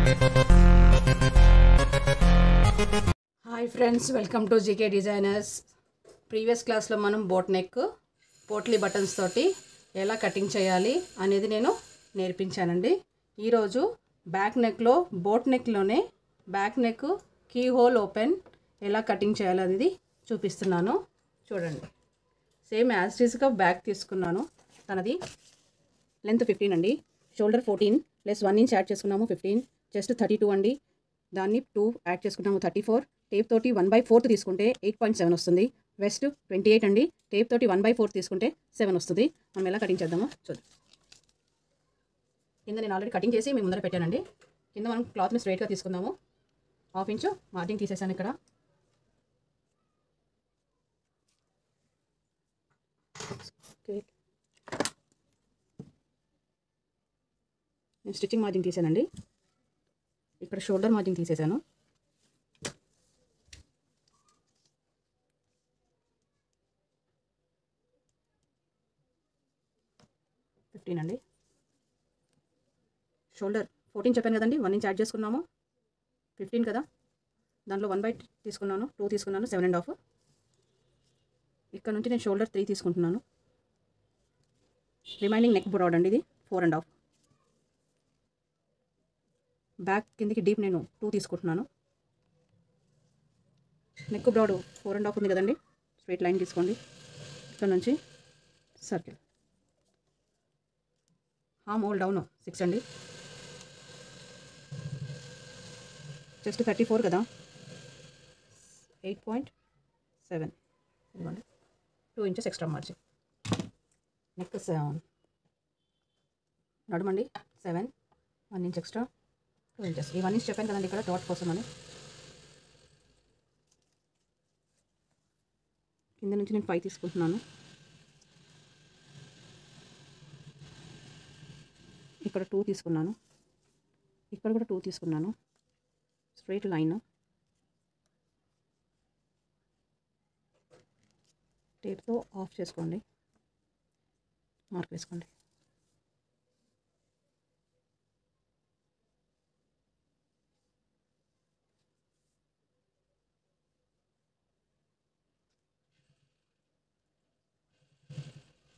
Hi friends, welcome to GK designers. Previous క్లాస్లో మనం boat neck potli buttons తోటి ఎలా కటింగ్ చేయాలి అనేది నేను నేర్పించానండి. ఈరోజు బ్యాక్ నెక్లో బోట్ నెక్లోనే back neck keyhole open ఎలా కటింగ్ చేయాలనేది చూపిస్తున్నాను. చూడండి, సేమ్ యాజ్ టీజ్గా బ్యాక్ తీసుకున్నాను. తనది లెంత్ 15 అండి, షోల్డర్ 14 ప్లస్ 1 ఇంచ్ యాడ్ చేసుకున్నాము 15, చెస్ట్ 32 అండి, దాన్ని 2 యాడ్ చేసుకున్నాము 34. టేప్ తోటి 1/4 తీసుకుంటే 8.7 వస్తుంది. వెస్ట్ 28 అండి, టేప్ తోటి 1/4 తీసుకుంటే 7 వస్తుంది. మనం ఎలా కటింగ్ చేద్దామో చూద్దాం. కింద నేను ఆల్రెడీ కటింగ్ చేసి మీ ముందర పెట్టానండి. కింద మనం క్లాత్ని స్ట్రైట్గా తీసుకుందాము. 1/2 ఇంచు మార్జిన్ తీసేసాను. ఇక్కడ నేను స్టిచ్చింగ్ మార్జిన్ తీసానండి. ఇక్కడ షోల్డర్ మార్జిన్ తీసేసాను. అండి, షోల్డర్ 14 చెప్పాను కదండి, 1 ఇంచ్ యాడ్ చేసుకున్నాము. 15 కదా, దాంట్లో 1/2 తీసుకున్నాను, 2 తీసుకున్నాను, 7.5. ఇక్కడ నుంచి నేను షోల్డర్ 3 తీసుకుంటున్నాను. రిమైనింగ్ నెక్ బ్రాడ్ అండి, ఇది 4.5. బ్యాక్ కిందికి డీప్ నేను 2 తీసుకుంటున్నాను. నెక్ బ్రాడ్ 4.5 ఉంది కదండి, స్ట్రైట్ లైన్ తీసుకోండి. ఇక్కడ నుంచి సర్కిల్, హామ్ హోల్ డౌన్ 6 అండి, చెస్ట్ 34 కదా, 8.7 ఇదిగోండి, 2 ఇంచెస్ ఎక్స్ట్రా మార్జిన్. నెక్ నడుమండి 7, 1 ఇంచ్ ఎక్స్ట్రా, 2 ఇంచెస్. ఈ 1 ఇంచ్ చెప్పాను కదండి ఇక్కడ డాట్ కోసం అని. కింద నుంచి నేను 5 తీసుకుంటున్నాను. ఇక్కడ 2 తీసుకున్నాను, ఇక్కడ కూడా 2 తీసుకున్నాను. స్ట్రైట్ లైన్, టేప్తో ఆఫ్ చేసుకోండి, మార్క్ వేసుకోండి.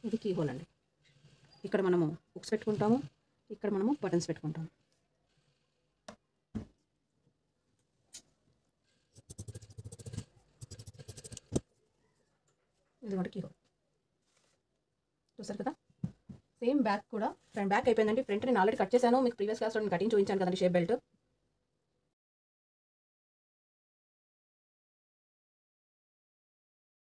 ఇది కీ హోల్ అండి. ఇక్కడ మనము హుక్స్ పెట్టుకుంటాము, ఇక్కడ మనము బటన్స్ పెట్టుకుంటాము. ఇది కూడా కీ హోల్. చూసారు కదా, సేమ్ బ్యాక్ కూడా. ఫ్రంట్ బ్యాక్ అయిపోయిందండి. ఫ్రంట్ నేను ఆల్రెడీ కట్ చేశాను, మీకు ప్రీవియస్ క్లాస్లో నేను కటింగ్ చూపించాను కదండి. Shape belt